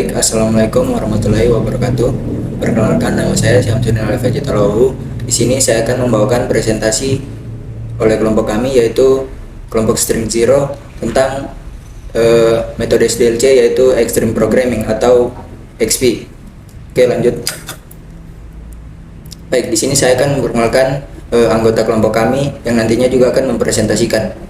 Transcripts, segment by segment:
Baik, Assalamualaikum warahmatullahi wabarakatuh. Perkenalkan, nama saya Syamsuddin Alif-Hajitalahu. Di sini saya akan membawakan presentasi oleh kelompok kami, yaitu kelompok String Zero, tentang metode SDLC, yaitu Extreme Programming atau XP. Oke, lanjut. Baik, di sini saya akan memperkenalkan anggota kelompok kami yang nantinya juga akan mempresentasikan.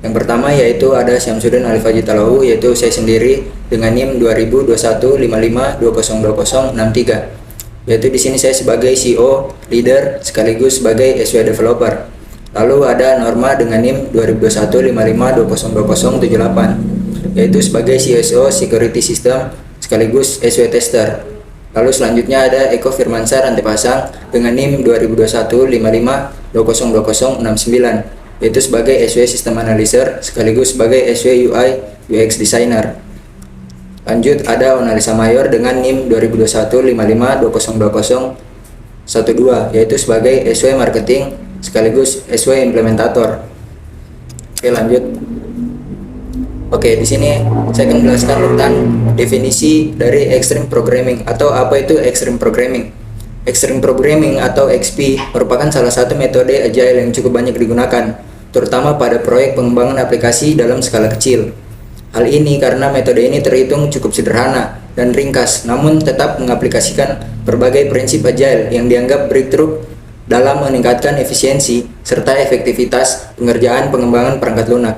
Yang pertama yaitu ada Syamsuddin Alif-Hajitalahu, yaitu saya sendiri dengan NIM 202155202063. Yaitu di sini saya sebagai CEO, leader sekaligus sebagai SW developer. Lalu ada Norma dengan NIM 202155202078, yaitu sebagai CSO Security System sekaligus SW tester. Lalu selanjutnya ada Eko Firmansar Antepasang dengan NIM 202155202069, yaitu sebagai SW System Analyzer sekaligus sebagai SW UI UX Designer. Lanjut ada Onalisa Mayor dengan NIM 202155202012, yaitu sebagai SW Marketing sekaligus SW Implementator. Oke, lanjut. Oke, di sini saya akan menjelaskan tentang definisi dari Extreme Programming atau apa itu Extreme Programming. Extreme Programming atau XP merupakan salah satu metode agile yang cukup banyak digunakan, terutama pada proyek pengembangan aplikasi dalam skala kecil. Hal ini karena metode ini terhitung cukup sederhana dan ringkas, namun tetap mengaplikasikan berbagai prinsip agile yang dianggap breakthrough dalam meningkatkan efisiensi serta efektivitas pengerjaan pengembangan perangkat lunak.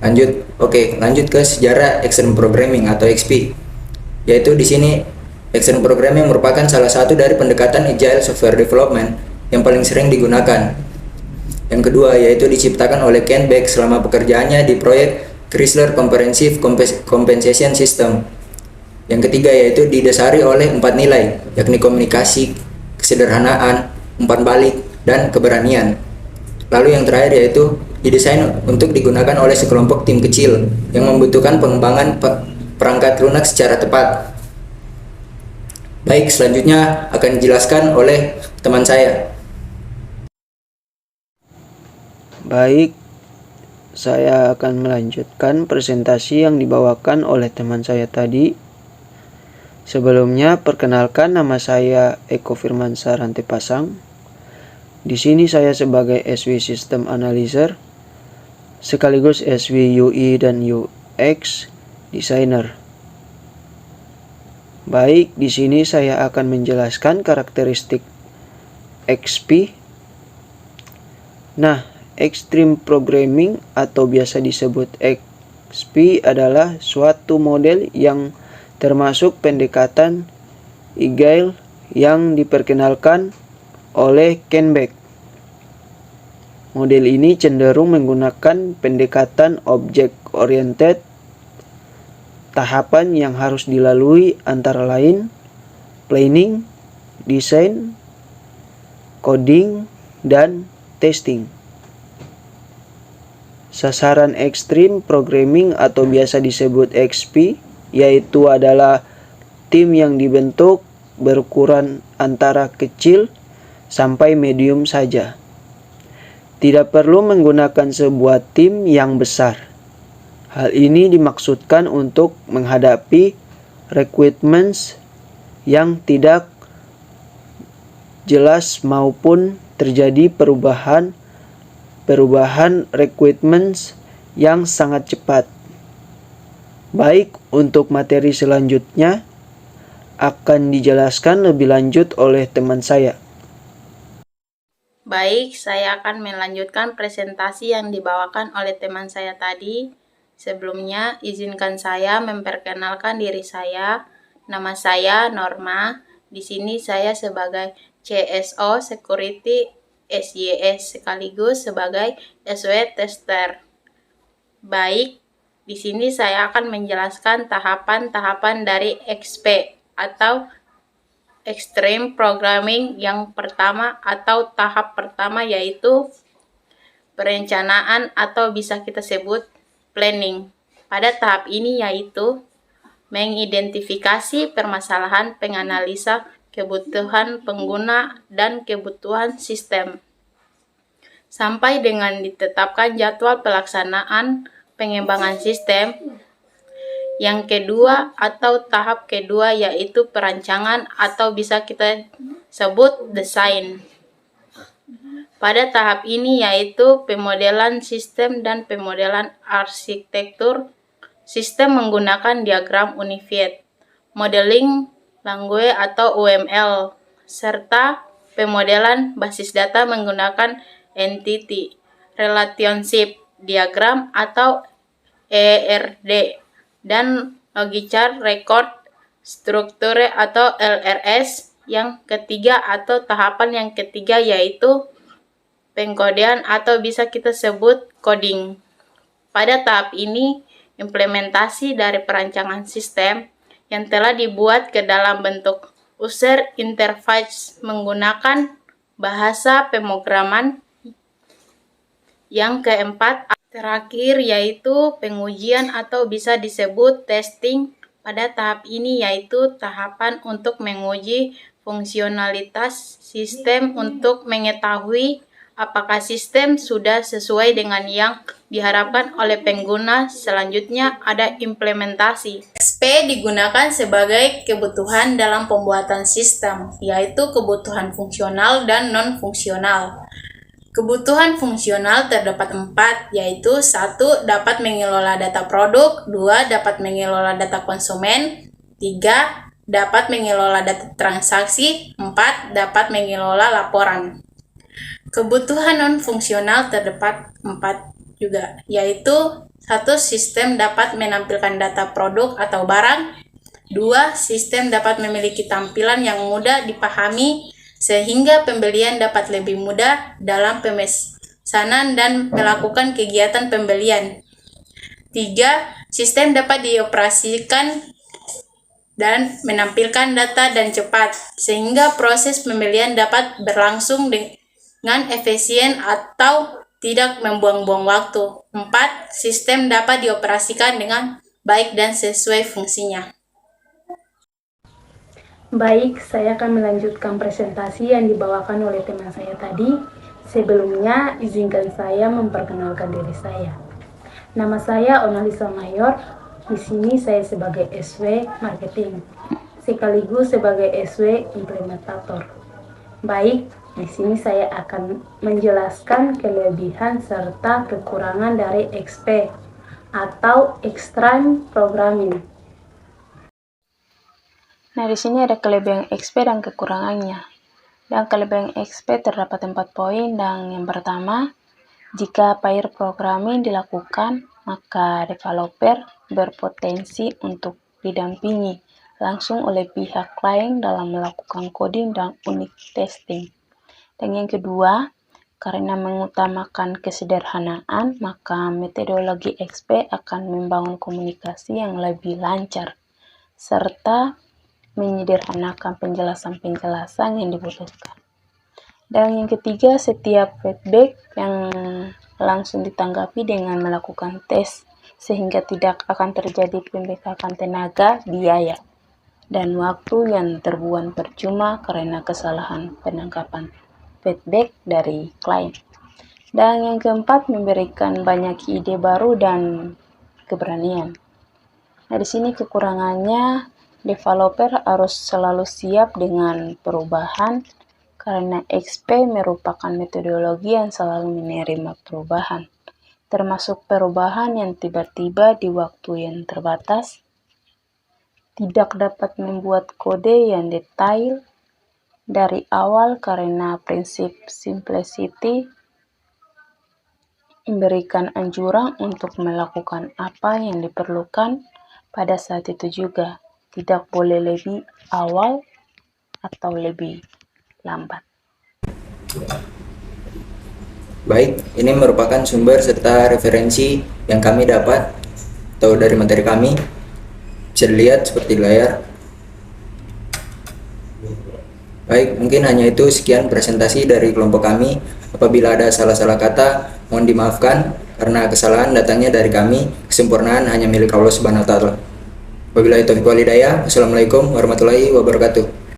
Lanjut ke sejarah Extreme Programming atau XP. Yaitu di sini Extreme Programming merupakan salah satu dari pendekatan agile software development yang paling sering digunakan. Yang kedua yaitu diciptakan oleh Ken Beck selama pekerjaannya di proyek Chrysler Comprehensive Compensation System. Yang ketiga yaitu didasari oleh 4 nilai, yakni komunikasi, kesederhanaan, umpan balik, dan keberanian. Lalu yang terakhir yaitu didesain untuk digunakan oleh sekelompok tim kecil yang membutuhkan pengembangan perangkat lunak secara tepat. Baik, selanjutnya akan dijelaskan oleh teman saya. Baik, saya akan melanjutkan presentasi yang dibawakan oleh teman saya tadi. Sebelumnya, perkenalkan, nama saya Eko Firmansar Antepasang. Di sini saya sebagai SW System Analyzer sekaligus SW UI dan UX Designer. Baik, di sini saya akan menjelaskan karakteristik XP. Nah, Extreme Programming atau biasa disebut XP adalah suatu model yang termasuk pendekatan agile yang diperkenalkan oleh Ken Beck. Model ini cenderung menggunakan pendekatan object-oriented. Tahapan yang harus dilalui antara lain planning, design, coding, dan testing. Sasaran Extreme Programming atau biasa disebut XP yaitu adalah tim yang dibentuk berukuran antara kecil sampai medium saja. Tidak perlu menggunakan sebuah tim yang besar. Hal ini dimaksudkan untuk menghadapi requirements yang tidak jelas maupun terjadi perubahan requirements yang sangat cepat. Baik, untuk materi selanjutnya akan dijelaskan lebih lanjut oleh teman saya. Baik, saya akan melanjutkan presentasi yang dibawakan oleh teman saya tadi. Sebelumnya, izinkan saya memperkenalkan diri saya. Nama saya Norma. Di sini saya sebagai CSO Security SYS sekaligus sebagai SW Tester. Baik, di sini saya akan menjelaskan tahapan-tahapan dari XP atau Extreme Programming yang pertama atau tahap pertama yaitu perencanaan atau bisa kita sebut planning. Pada tahap ini yaitu mengidentifikasi permasalahan, penganalisa kebutuhan pengguna dan kebutuhan sistem, sampai dengan ditetapkan jadwal pelaksanaan pengembangan sistem Yang kedua atau tahap kedua yaitu perancangan atau bisa kita sebut desain. Pada tahap ini yaitu pemodelan sistem dan pemodelan arsitektur sistem menggunakan diagram Unified, modeling language atau UML, serta pemodelan basis data menggunakan entity relationship diagram atau ERD, dan logic chart record structure atau LRS. Yang ketiga atau tahapan yang ketiga yaitu pengkodean atau bisa kita sebut coding. Pada tahap ini, implementasi dari perancangan sistem yang telah dibuat ke dalam bentuk user interface menggunakan bahasa pemrograman. Yang keempat, terakhir yaitu pengujian atau bisa disebut testing. Pada tahap ini yaitu tahapan untuk menguji fungsionalitas sistem untuk mengetahui apakah sistem sudah sesuai dengan yang diharapkan oleh pengguna. Selanjutnya ada implementasi. XP digunakan sebagai kebutuhan dalam pembuatan sistem, yaitu kebutuhan fungsional dan non-fungsional. Kebutuhan fungsional terdapat 4, yaitu 1. Dapat mengelola data produk, 2. Dapat mengelola data konsumen, 3. Dapat mengelola data transaksi, 4. Dapat mengelola laporan. Kebutuhan non-fungsional terdapat 4 juga, yaitu 1. Sistem dapat menampilkan data produk atau barang, 2. Sistem dapat memiliki tampilan yang mudah dipahami sehingga pembelian dapat lebih mudah dalam pemesanan dan melakukan kegiatan pembelian. 3. Sistem dapat dioperasikan dan menampilkan data dan cepat sehingga proses pembelian dapat berlangsung dengan efisien atau tidak membuang-buang waktu. 4. Sistem dapat dioperasikan dengan baik dan sesuai fungsinya. Baik, saya akan melanjutkan presentasi yang dibawakan oleh teman saya tadi. Sebelumnya, izinkan saya memperkenalkan diri saya. Nama saya Onalisa Mayor. Di sini saya sebagai SW Marketing, sekaligus sebagai SW Implementator. Baik, di sini saya akan menjelaskan kelebihan serta kekurangan dari XP atau Extreme Programming. Nah, di sini ada kelebihan XP dan kekurangannya. Dan kelebihan XP terdapat 4 poin. Dan yang pertama, jika pair programming dilakukan, maka developer berpotensi untuk didampingi langsung oleh pihak klien dalam melakukan coding dan unit testing. Dan yang kedua, karena mengutamakan kesederhanaan, maka metodologi XP akan membangun komunikasi yang lebih lancar, serta menyederhanakan penjelasan-penjelasan yang dibutuhkan. Dan yang ketiga, setiap feedback yang langsung ditanggapi dengan melakukan tes, sehingga tidak akan terjadi pembengkakan tenaga, biaya, dan waktu yang terbuang percuma karena kesalahan penangkapan feedback dari klien. Dan yang keempat, memberikan banyak ide baru dan keberanian. Nah, di sini kekurangannya, developer harus selalu siap dengan perubahan karena XP merupakan metodologi yang selalu menerima perubahan, termasuk perubahan yang tiba-tiba di waktu yang terbatas, tidak dapat membuat kode yang detail dari awal karena prinsip simplicity, memberikan anjuran untuk melakukan apa yang diperlukan pada saat itu juga, tidak boleh lebih awal atau lebih lambat. Baik, ini merupakan sumber serta referensi yang kami dapat atau dari materi kami. Bisa dilihat seperti di layar. Baik, mungkin hanya itu sekian presentasi dari kelompok kami. Apabila ada salah-salah kata, mohon dimaafkan karena kesalahan datangnya dari kami. Kesempurnaan hanya milik Allah Subhanahu wa taala. Wabillahi taufiq wal hidayah. Wassalamualaikum warahmatullahi wabarakatuh.